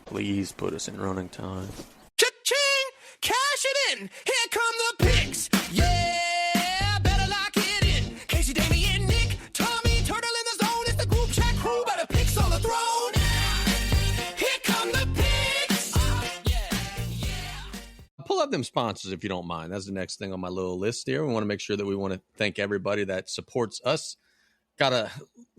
Please put us in running time. Cha-ching! Cash it in! Here come the picks! Yeah! Better lock it in! Casey, Damian, Nick, Tommy, Turtle in the zone. It's the group chat crew. Better picks on the throne. Here come the picks! Pull up them sponsors if you don't mind. That's the next thing on my little list here. We want to make sure that we want to thank everybody that supports us. Got a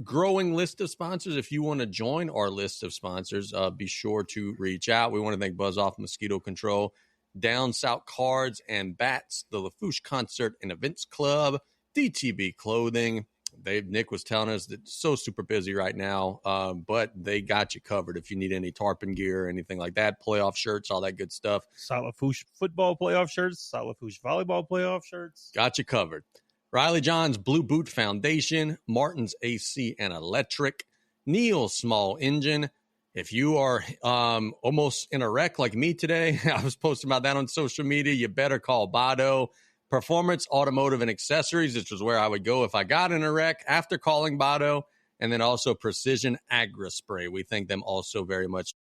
growing list of sponsors. If you want to join our list of sponsors, be sure to reach out. We want to thank Buzz Off Mosquito Control, Down South Cards and Bats, the LaFouche Concert and Events Club, DTB Clothing. Nick was telling us that it's so super busy right now, but they got you covered if you need any tarpon gear or anything like that, playoff shirts, all that good stuff. LaFouche football playoff shirts, LaFouche volleyball playoff shirts. Got you covered. Riley John's Blue Boot Foundation, Martin's AC and Electric, Neil's Small Engine. If you are almost in a wreck like me today, I was posting about that on social media, you better call Bado. Performance, Automotive, and Accessories, which was where I would go if I got in a wreck after calling Bado. And then also Precision Agri Spray. We thank them also very much.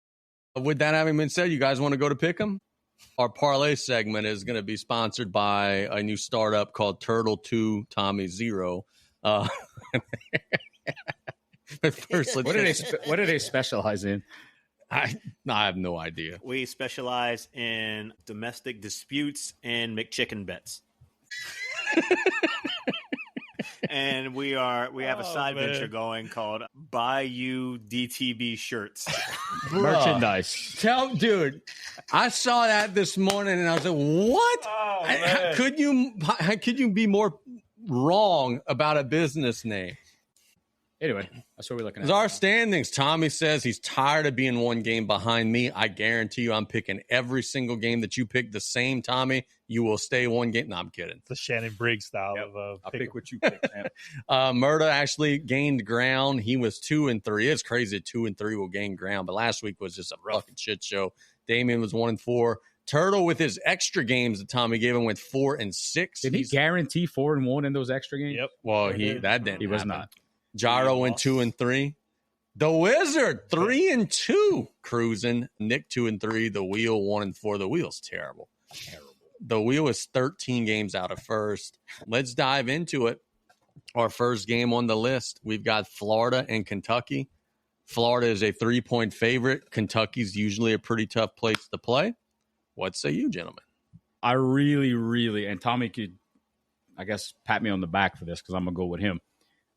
With that having been said, you guys want to go to pick 'em? Our parlay segment is going to be sponsored by a new startup called Turtle 2 Tommy 0. But first, What do they specialize in? I have no idea. We specialize in domestic disputes and McChicken bets. And we have a side venture going called BYU DTB shirts. Merchandise. Dude, I saw that this morning and I was like, what? Could you be more wrong about a business name? Anyway, that's what we're looking at. Our standings. Tommy says he's tired of being one game behind me. I guarantee you I'm picking every single game that you pick the same, Tommy. You will stay one game. No, I'm kidding. It's a Shannon Briggs style of I'll pick what you pick, man. Murda actually gained ground. He was 2-3. It's crazy that 2-3 will gain ground, but last week was just a fucking shit show. Damian was 1-4. Turtle with his extra games that Tommy gave him went 4-6. Did he guarantee 4-1 in those extra games? Yep. Well, that didn't. He was happen. not. Gyro went 2-3. The Wizard 3-2 cruising. Nick 2-3. The Wheel 1-4. The Wheel's terrible. The Wheel is 13 games out of first. Let's dive into it. Our first game on the list, we've got Florida and Kentucky. Florida is a 3-point favorite. Kentucky's usually a pretty tough place to play. What say you, gentlemen? I really, and Tommy could, I guess, pat me on the back for this because I'm going to go with him.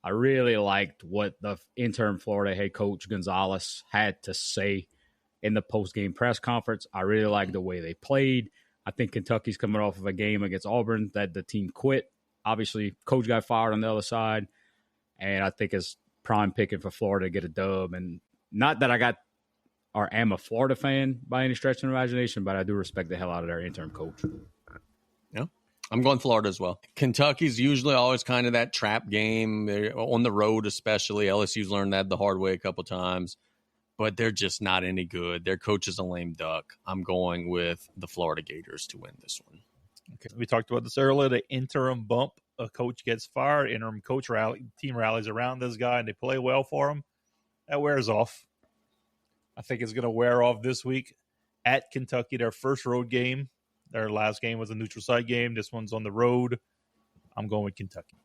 I really liked what the interim Florida head coach Gonzalez had to say in the post-game press conference. I really liked the way they played. I think Kentucky's coming off of a game against Auburn that the team quit. Obviously, coach got fired on the other side, and I think it's prime picking for Florida to get a dub. And not that I got or am a Florida fan by any stretch of the imagination, but I do respect the hell out of their interim coach. Yeah. I'm going Florida as well. Kentucky's usually always kind of that trap game. They're on the road, especially. LSU's learned that the hard way a couple times, but they're just not any good. Their coach is a lame duck. I'm going with the Florida Gators to win this one. Okay. We talked about this earlier, the interim bump. A coach gets fired, interim coach team rallies around this guy, and they play well for him. That wears off. I think it's going to wear off this week at Kentucky, their first road game. Their last game was a neutral site game. This one's on the road. I'm going with Kentucky.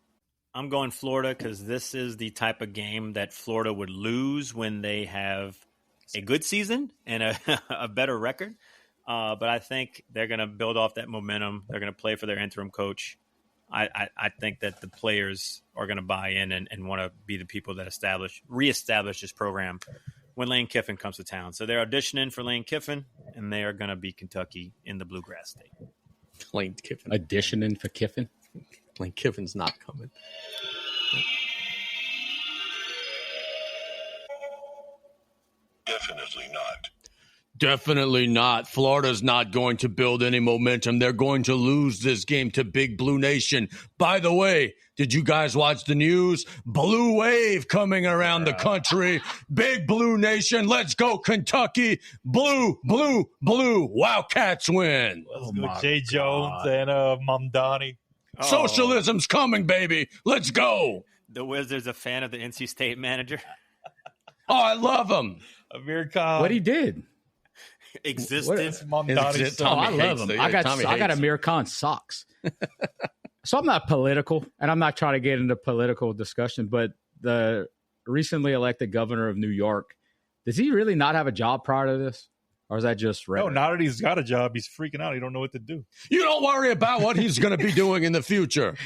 I'm going Florida because this is the type of game that Florida would lose when they have a good season and a better record. But I think they're going to build off that momentum. They're going to play for their interim coach. I think that the players are going to buy in and want to be the people that reestablish this program when Lane Kiffin comes to town. So they're auditioning for Lane Kiffin, and they are going to beat Kentucky in the Bluegrass State. Lane Kiffin. Auditioning for Kiffin? Lane Kiffin's not coming. Definitely not. Definitely not. Florida's not going to build any momentum. They're going to lose this game to Big Blue Nation. By the way, did you guys watch the news? Blue wave coming around the country. Big Blue Nation. Let's go, Kentucky. Blue, blue, blue. Wildcats win. Let's go, Jay Jones and Mamdani. Socialism's coming, baby. Let's go. The Wizards a fan of the NC State manager. Oh, I love him. Amir Khan. What he did? Existed. Mamdani's son. I love hates him. it. I got Tommy I got hates Amir Khan socks. So I'm not political, and I'm not trying to get into political discussion, but the recently elected governor of New York, does he really not have a job prior to this? Or is that just No, rhetoric? now that he's got a job, he's freaking out. He don't know what to do. You don't worry about what he's going to be doing in the future.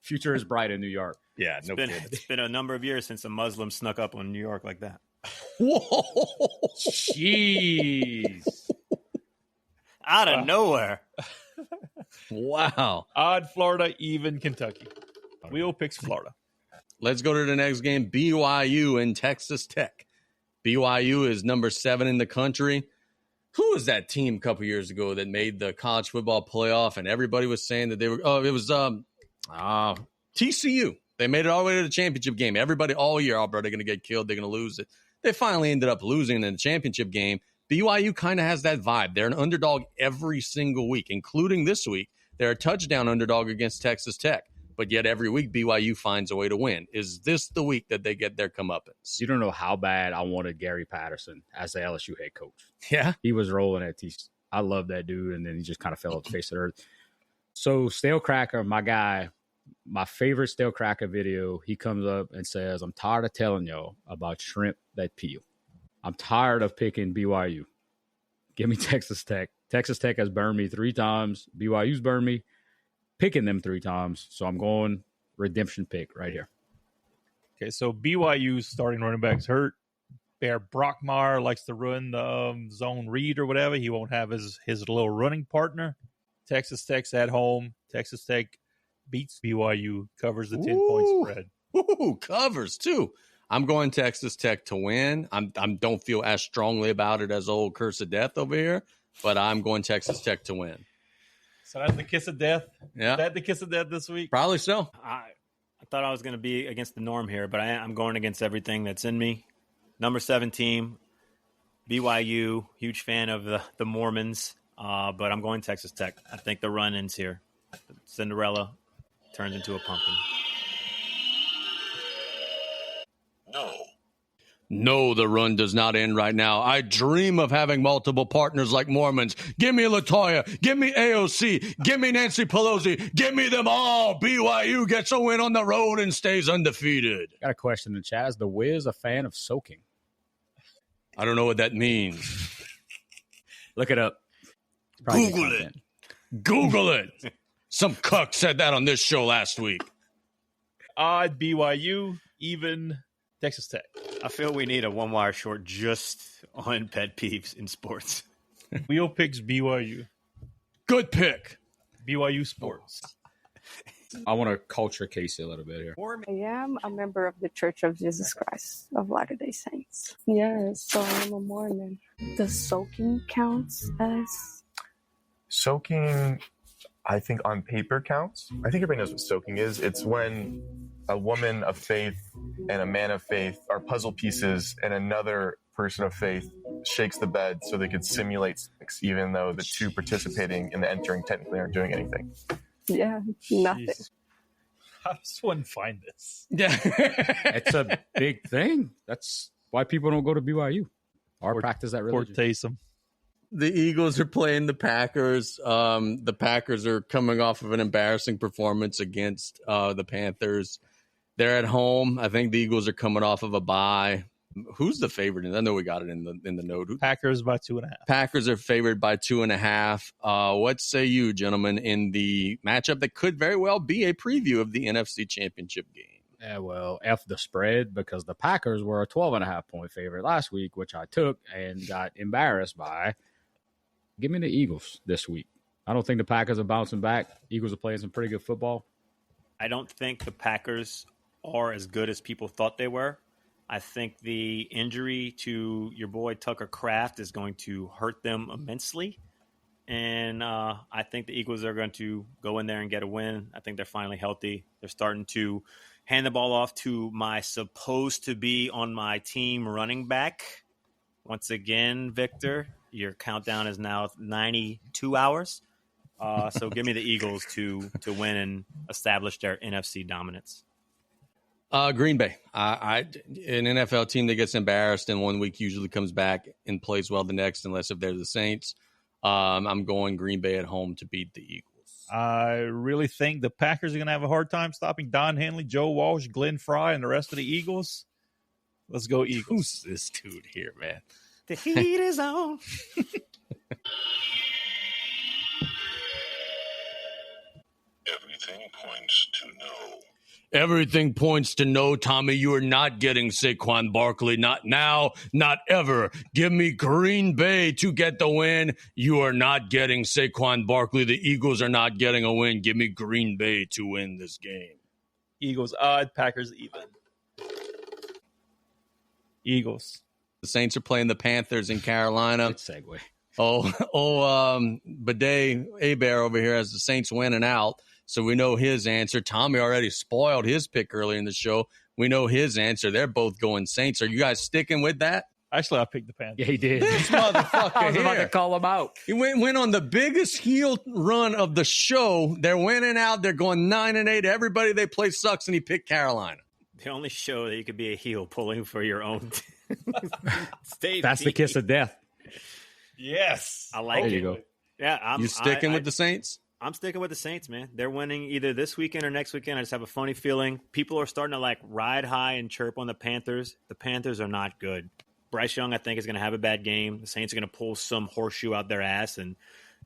Future is bright in New York. Yeah, no kidding. It's been a number of years since a Muslim snuck up on New York like that. Whoa. Jeez. Out of nowhere. Wow. Odd Florida, even Kentucky. Wheel picks Florida. Let's go to the next game. BYU and Texas Tech. BYU is number 7 in the country. Who was that team a couple years ago that made the college football playoff? And everybody was saying that they were. Oh, it was TCU. They made it all the way to the championship game. Everybody all year, oh, bro, they're going to get killed. They're going to lose it. They finally ended up losing in the championship game. BYU kind of has that vibe. They're an underdog every single week, including this week. They're a touchdown underdog against Texas Tech. But yet every week BYU finds a way to win. Is this the week that they get their comeuppance? You don't know how bad I wanted Gary Patterson as the LSU head coach. Yeah. He was rolling at TC. I love that dude, and then he just kind of fell off the face of the earth. So Stale Cracker, my guy, my favorite Stale Cracker video, he comes up and says, I'm tired of telling y'all about shrimp that peel. I'm tired of picking BYU. Give me Texas Tech. Texas Tech has burned me 3 times. BYU's burned me. Picking them 3 times. So I'm going redemption pick right here. Okay, so BYU's starting running back's hurt. Bear Brockmar likes to run the zone read or whatever. He won't have his little running partner. Texas Tech's at home. Texas Tech beats BYU, covers the 10-point spread. Ooh, covers too. I'm going Texas Tech to win. I don't feel as strongly about it as old Curse of Death over here, but I'm going Texas Tech to win. So that's the kiss of death. Yeah. Is that the kiss of death this week? Probably so. I thought I was going to be against the norm here, but I'm going against everything that's in me. Number 7 team, BYU, huge fan of the Mormons, but I'm going Texas Tech. I think the run ends here. Cinderella turns into a pumpkin. No, the run does not end right now. I dream of having multiple partners like Mormons. Give me LaToya. Give me AOC. Give me Nancy Pelosi. Give me them all. BYU gets a win on the road and stays undefeated. Got a question in the chat. Is the Wiz a fan of soaking? I don't know what that means. Look it up. Probably Google it. Google it. Some cuck said that on this show last week. Odd BYU, even Texas Tech. I feel we need a one-wire short just on pet peeves in sports. Wheel picks BYU. Good pick. BYU sports. I want to culture case it a little bit here. I am a member of the Church of Jesus Christ of Latter-day Saints. Yes, so I'm a Mormon. Does soaking counts as? Soaking, I think on paper counts. I think everybody knows what soaking is. It's when a woman of faith and a man of faith are puzzle pieces and another person of faith shakes the bed so they could simulate sex, even though the two participating in the entering technically aren't doing anything. Yeah, nothing. Jeez. How does one find this? Yeah. It's a big thing. That's why people don't go to BYU or practice that Poor religion. Taysom. The Eagles are playing the Packers. The Packers are coming off of an embarrassing performance against the Panthers. They're at home. I think the Eagles are coming off of a bye. Who's the favorite? I know we got it in the note. Packers by 2.5. Packers are favored by 2.5. What say you, gentlemen, in the matchup that could very well be a preview of the NFC Championship game? Yeah, well, F the spread because the Packers were a 12.5-point favorite last week, which I took and got embarrassed by. Give me the Eagles this week. I don't think the Packers are bouncing back. Eagles are playing some pretty good football. I don't think the Packers are as good as people thought they were. I think the injury to your boy Tucker Kraft is going to hurt them immensely. And I think the Eagles are going to go in there and get a win. I think they're finally healthy. They're starting to hand the ball off to my supposed to be on my team running back. Once again, Victor, your countdown is now 92 hours. So give me the Eagles to win and establish their NFC dominance. Green Bay. An NFL team that gets embarrassed in 1 week usually comes back and plays well the next, unless if they're the Saints. I'm going Green Bay at home to beat the Eagles. I really think the Packers are going to have a hard time stopping Don Henley, Joe Walsh, Glenn Fry, and the rest of the Eagles. Let's go Eagles. Who's this dude here, man? The heat is on. Everything points to no. Everything points to no, Tommy. You are not getting Saquon Barkley. Not now, not ever. Give me Green Bay to get the win. You are not getting Saquon Barkley. The Eagles are not getting a win. Give me Green Bay to win this game. Eagles odd, Packers even. Eagles. The Saints are playing the Panthers in Carolina. Good segue. Bidet A-Bear over here has the Saints winning out. So we know his answer. Tommy already spoiled his pick earlier in the show. We know his answer. They're both going Saints. Are you guys sticking with that? Actually, I picked the Panthers. Yeah, he did. This motherfucker I was about here. to call him out. He went on the biggest heel run of the show. They're winning out. They're going 9-8. Everybody they play sucks, and he picked Carolina. The only show that you could be a heel pulling for your own state. That's the kiss of death. Yes. I like There it. you go. Yeah, You sticking with the Saints? I'm sticking with the Saints, man. They're winning either this weekend or next weekend. I just have a funny feeling. People are starting to ride high and chirp on the Panthers. The Panthers are not good. Bryce Young, I think, is going to have a bad game. The Saints are going to pull some horseshoe out their ass, and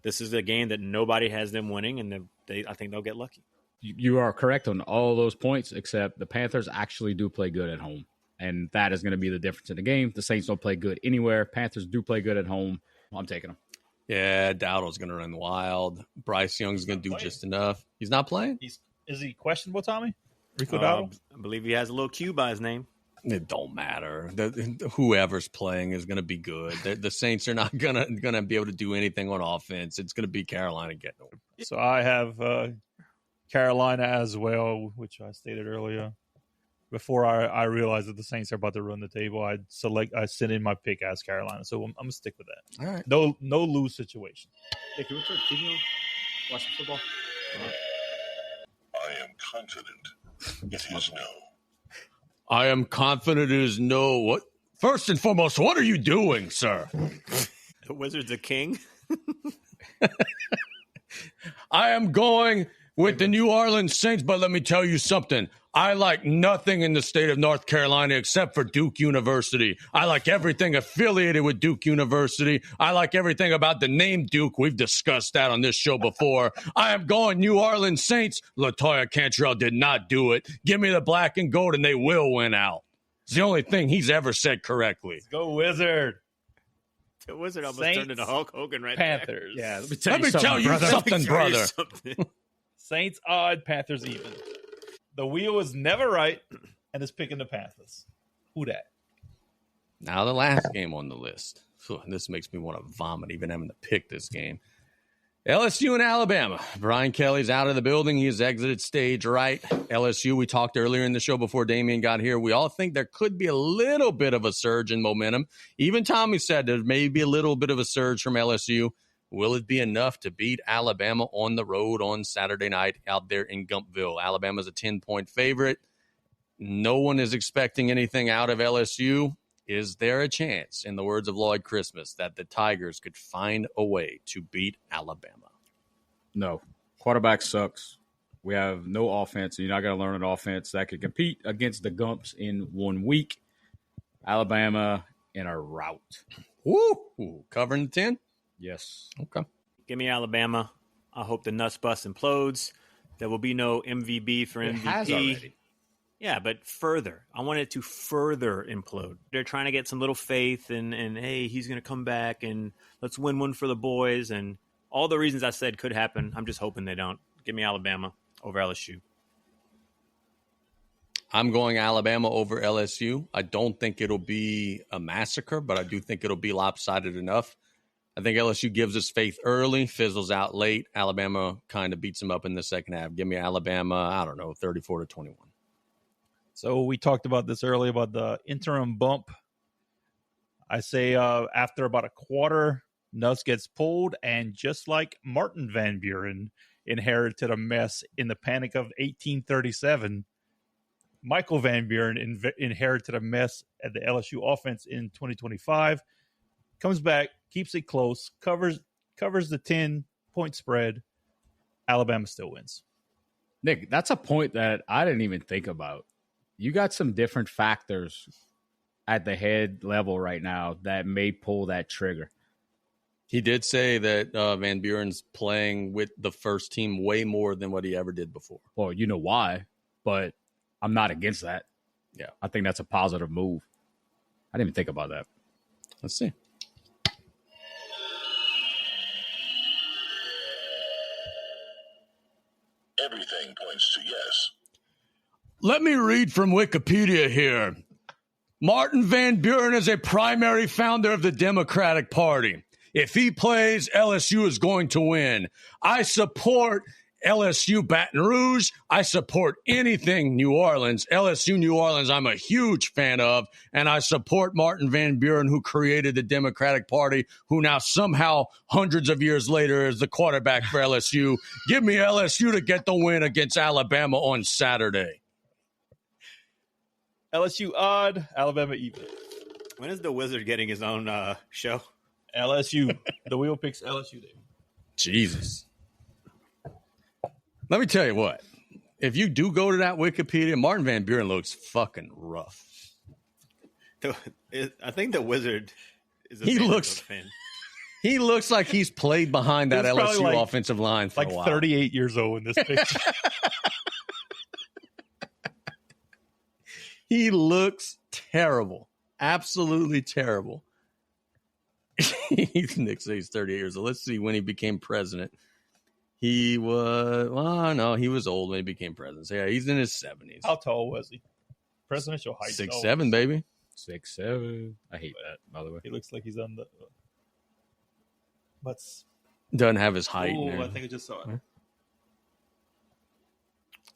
this is a game that nobody has them winning, and I think they'll get lucky. You are correct on all those points, except the Panthers actually do play good at home, and that is going to be the difference in the game. The Saints don't play good anywhere. Panthers do play good at home. I'm taking them. Yeah, Dowdle's going to run wild. Bryce Young's going to do just enough. He's not playing? Is he questionable, Tommy? Rico Dowdle? I believe he has a little Q by his name. It don't matter. Whoever's playing is going to be good. The Saints are not going to be able to do anything on offense. It's going to be Carolina getting over. So I have Carolina as well, which I stated earlier. Before I realized that the Saints are about to run the table, I sent in my pick as Carolina. So I'm going to stick with that. All right. No lose situation. Hey, can we turn the TV on? Watch the football? I am confident it is no. I am confident it is no. What? First and foremost, what are you doing, sir? The Wizards are king. I am going with the New Orleans Saints, but let me tell you something. I like nothing in the state of North Carolina except for Duke University. I like everything affiliated with Duke University. I like everything about the name Duke. We've discussed that on this show before. I am going New Orleans Saints. LaToya Cantrell did not do it. Give me the black and gold, and they will win out. It's the only thing he's ever said correctly. Let's go Wizard. The Wizard almost Saints, turned into Hulk Hogan right Panthers. Yeah, Let me tell you something, brother. Saints odd, Panthers even. The wheel is never right, and it's picking the Panthers. Who that? Now the last game on the list. This makes me want to vomit even having to pick this game. LSU and Alabama. Brian Kelly's out of the building. He has exited stage right. LSU, we talked earlier in the show before Damian got here. We all think there could be a little bit of a surge in momentum. Even Tommy said there may be a little bit of a surge from LSU. Will it be enough to beat Alabama on the road on Saturday night out there in Gumpville? Alabama's a 10-point favorite. No one is expecting anything out of LSU. Is there a chance, in the words of Lloyd Christmas, that the Tigers could find a way to beat Alabama? No. Quarterback sucks. We have no offense, and you're not going to learn an offense that could compete against the Gumps in 1 week. Alabama in a rout. Woo! Covering the 10? Yes. Okay. Give me Alabama. I hope the Nussbus implodes. There will be no MVB for MVP. It has already. Yeah, but further. I want it to further implode. They're trying to get some little faith and hey, he's going to come back and let's win one for the boys. And all the reasons I said could happen. I'm just hoping they don't. Give me Alabama over LSU. I'm going Alabama over LSU. I don't think it'll be a massacre, but I do think it'll be lopsided enough. I think LSU gives us faith early, fizzles out late. Alabama kind of beats them up in the second half. Give me Alabama, 34-21. So we talked about this earlier about the interim bump. I say after about a quarter, Nuss gets pulled, and just like Martin Van Buren inherited a mess in the Panic of 1837, Michael Van Buren inherited a mess at the LSU offense in 2025. Comes back, keeps it close, covers the 10-point spread. Alabama still wins. Nick, that's a point that I didn't even think about. You got some different factors at the head level right now that may pull that trigger. He did say that Van Buren's playing with the first team way more than what he ever did before. Well, you know why, but I'm not against that. Yeah. I think that's a positive move. I didn't even think about that. Let's see. Everything points to yes. Let me read from Wikipedia here. Martin Van Buren is a primary founder of the Democratic Party. If he plays, LSU is going to win. I support LSU Baton Rouge. I support anything New Orleans. LSU New Orleans I'm a huge fan of, and I support Martin Van Buren, who created the Democratic Party, who now somehow hundreds of years later is the quarterback for LSU. Give me LSU to get the win against Alabama on Saturday. LSU odd, Alabama even. When is the Wizard getting his own show? LSU. The wheel picks LSU. David. Jesus. Let me tell you what. If you do go to that Wikipedia, Martin Van Buren looks fucking rough. I think the Wizard is a fan. He looks like he's played behind that LSU offensive line for a while. 38 years old in this picture. He looks terrible. Absolutely terrible. Nick says he's 38 years old. Let's see when he became president. He was, he was old when he became president. So yeah, he's in his 70s. How tall was he? Presidential height. 6'7", baby. 6'7". I hate that, by the way. He looks like he's on the. But doesn't have his height. Oh, I think I just saw it.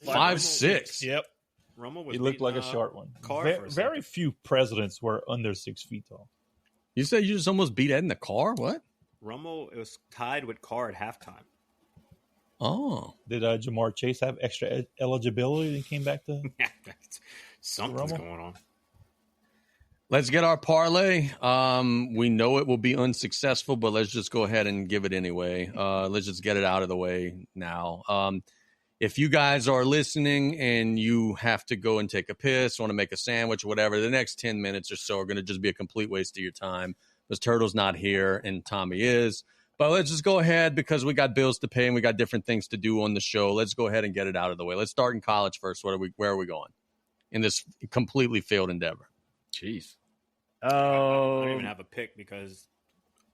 5'6". Yep. Romo he looked like a short one. Very few presidents were under 6 feet tall. You said you just almost beat Ed in the car? What? Romo, it was tied with Carr at halftime. Oh. Did Jamar Chase have extra eligibility and came back to Something's going on. Let's get our parlay. We know it will be unsuccessful, but let's just go ahead and give it anyway. Let's just get it out of the way now. If you guys are listening and you have to go and take a piss, want to make a sandwich, whatever, the next 10 minutes or so are going to just be a complete waste of your time because Turtle's not here and Tommy is. But let's just go ahead because we got bills to pay and we got different things to do on the show. Let's go ahead and get it out of the way. Let's start in college first. Where are we going in this completely failed endeavor? Jeez. I don't even have a pick because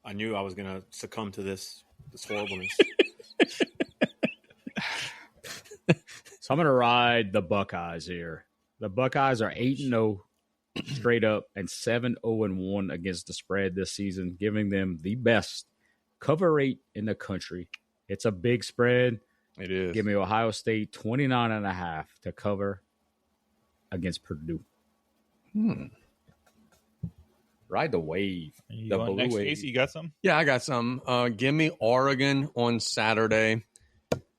I knew I was going to succumb to this horribleness. So I'm going to ride the Buckeyes here. The Buckeyes are 8-0 straight up and 7-0-1 against the spread this season, giving them the best cover rate in the country. It's a big spread. It is. Give me Ohio State 29.5 to cover against Purdue. Ride the wave. You the going blue next, wave. Casey? You got some? Yeah, I got some. Give me Oregon on Saturday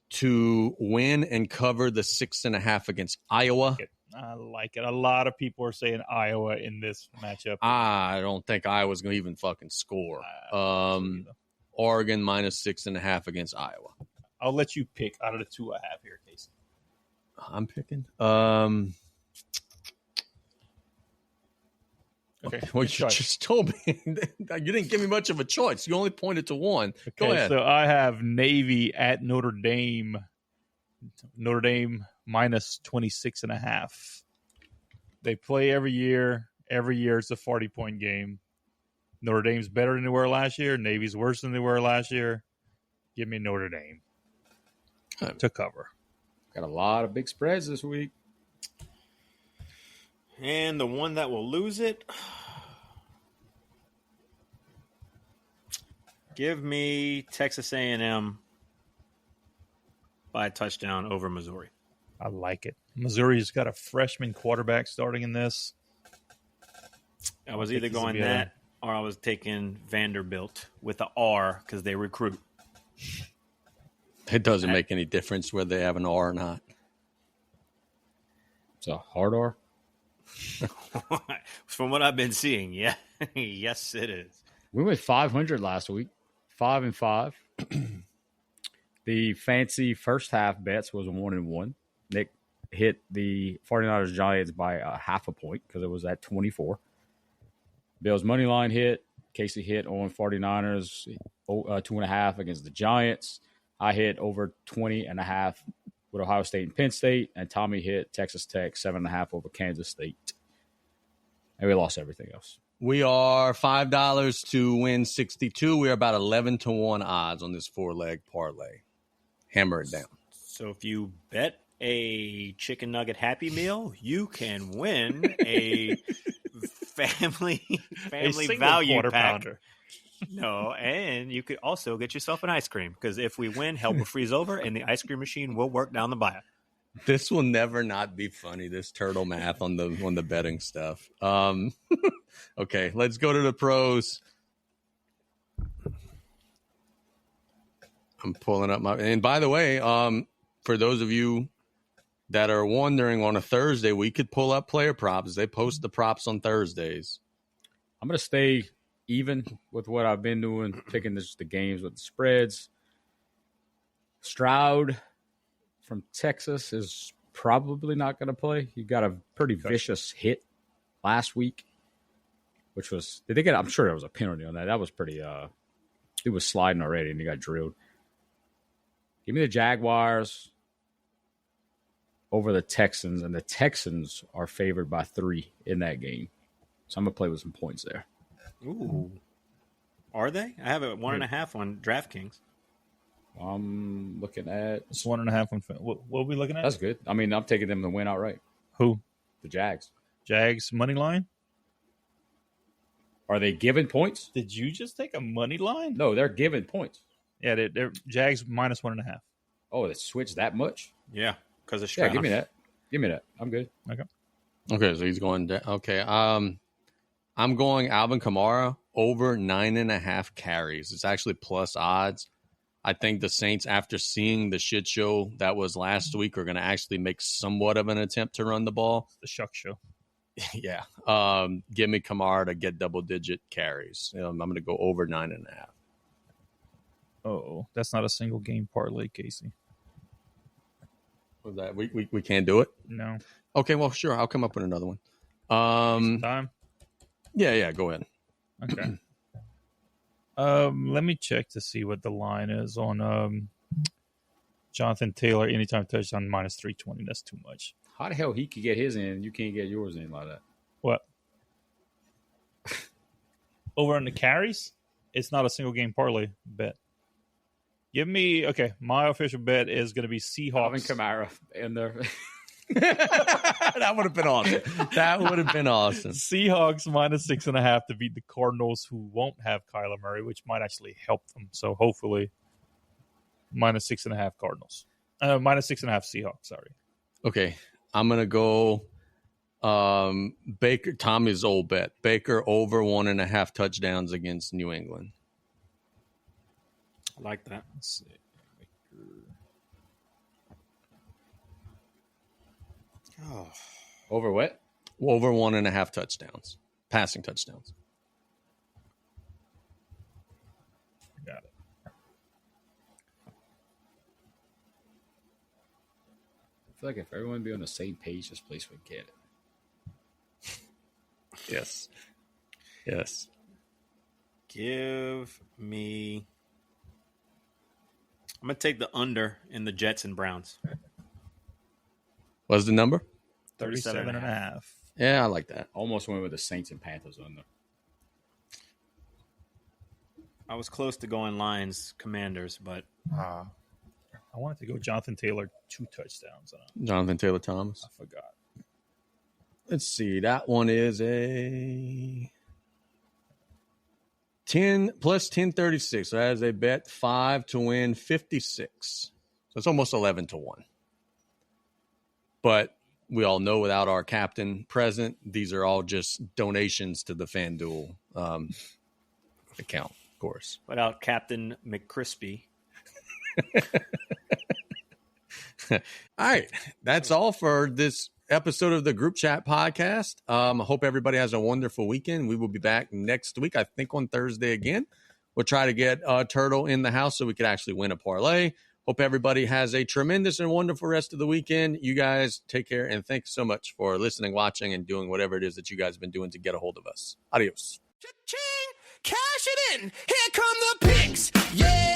to win and cover the 6.5 against Iowa. I like it. A lot of people are saying Iowa in this matchup. I don't think Iowa's going to even fucking score. Oregon minus 6.5 against Iowa. I'll let you pick out of the 2 I have here, Casey. I'm picking. Okay. Well, you just told me. You didn't give me much of a choice. You only pointed to one. Okay, Go ahead. So I have Navy at Notre Dame. Notre Dame minus 26.5. They play every year. Every year it's a 40-point game. Notre Dame's better than they were last year. Navy's worse than they were last year. Give me Notre Dame to cover. Got a lot of big spreads this week. And the one that will lose it, give me Texas A&M by a touchdown over Missouri. I like it. Missouri's got a freshman quarterback starting in this. I was either going that or I was taking Vanderbilt with the R because they recruit. It doesn't make any difference whether they have an R or not. It's a hard R. From what I've been seeing, yeah. Yes, it is. We went 500 last week, 5-5. The fancy first half bets was a 1-1. Nick hit the 49ers Giants by a half a point because it was at 24. Bill's money line hit. Casey hit on 49ers 2.5 against the Giants. I hit over 20.5 with Ohio State and Penn State, and Tommy hit Texas Tech 7.5 over Kansas State. And we lost everything else. We are $5 to win 62. We are about 11-1 odds on this 4-leg parlay. Hammer it down. So if you bet a chicken nugget Happy Meal, you can win a family value pack. Pounder. No, and you could also get yourself an ice cream because if we win, hell will freeze over and the ice cream machine will work down the bayou. This will never not be funny. This turtle math on the betting stuff. Okay, let's go to the pros. I'm pulling up and by the way, for those of you that are wondering, on a Thursday, we could pull up player props. They post the props on Thursdays. I'm going to stay even with what I've been doing, picking the games with the spreads. Stroud from Texas is probably not going to play. He got a pretty vicious hit last week, which was, did they get, I'm sure there was a penalty on that. That was pretty, he was sliding already and he got drilled. Give me the Jaguars over the Texans, and the Texans are favored by 3 in that game. So I'm going to play with some points there. Ooh. Are they? I have a 1.5 on DraftKings. I'm looking at... It's 1.5 on... What are we looking at? That's good. I mean, I'm taking them to win outright. Who? The Jags. Jags money line? Are they giving points? Did you just take a money line? No, they're giving points. Yeah, they're Jags minus 1.5. Oh, they switched that much? Yeah, because of Stroud. Yeah, give me that. Give me that. I'm good. Okay, so he's going down. Okay, I'm going Alvin Kamara over 9.5 carries. It's actually plus odds. I think the Saints, after seeing the shit show that was last week, are going to actually make somewhat of an attempt to run the ball. The shuck show. Yeah. Give me Kamara to get double-digit carries. I'm going to go over 9.5. Oh, that's not a single game parlay, Casey. Was that we can't do it? No. Okay, well, sure. I'll come up with another one. Time? Yeah, go ahead. Okay. Let me check to see what the line is on Jonathan Taylor anytime touchdown minus 320. That's too much. How the hell he could get his in, you can't get yours in like that? What? Over on the carries? It's not a single game parlay bet. Give me, okay, my official bet is going to be Seahawks. Alvin Kamara in there. That would have been awesome. That would have been awesome. Seahawks minus 6.5 to beat the Cardinals, who won't have Kyler Murray, which might actually help them. So hopefully, minus 6.5 Cardinals. Minus 6.5 Seahawks, sorry. Okay, I'm going to go Baker, Tommy's old bet. Baker over 1.5 touchdowns against New England. I like that. Let's see. Oh. Over what? Over 1.5 touchdowns. Passing touchdowns. Got it. I feel like if everyone be on the same page, this place would get it. Yes. Yes. Give me... I'm going to take the under in the Jets and Browns. What's the number? 37.5. Yeah, I like that. Almost went with the Saints and Panthers under. I was close to going Lions, Commanders, but... I wanted to go Jonathan Taylor 2 touchdowns. Jonathan Taylor Thomas. I forgot. Let's see. That one is a 10 plus 1036. So as a bet, 5 to win 56. So it's almost 11-1. But we all know without our captain present, these are all just donations to the FanDuel account, of course. Without Captain McCrispy. All right. That's all for this episode of the Group Chat podcast. I hope everybody has a wonderful weekend. We will be back next week, I think on Thursday again. We'll try to get Turtle in the house so we could actually win a parlay. Hope everybody has a tremendous and wonderful rest of the weekend. You guys take care, and thanks so much for listening, watching, and doing whatever it is that you guys have been doing to get a hold of us. Adios. Cha-ching! Cash it in! Here come the picks! Yeah!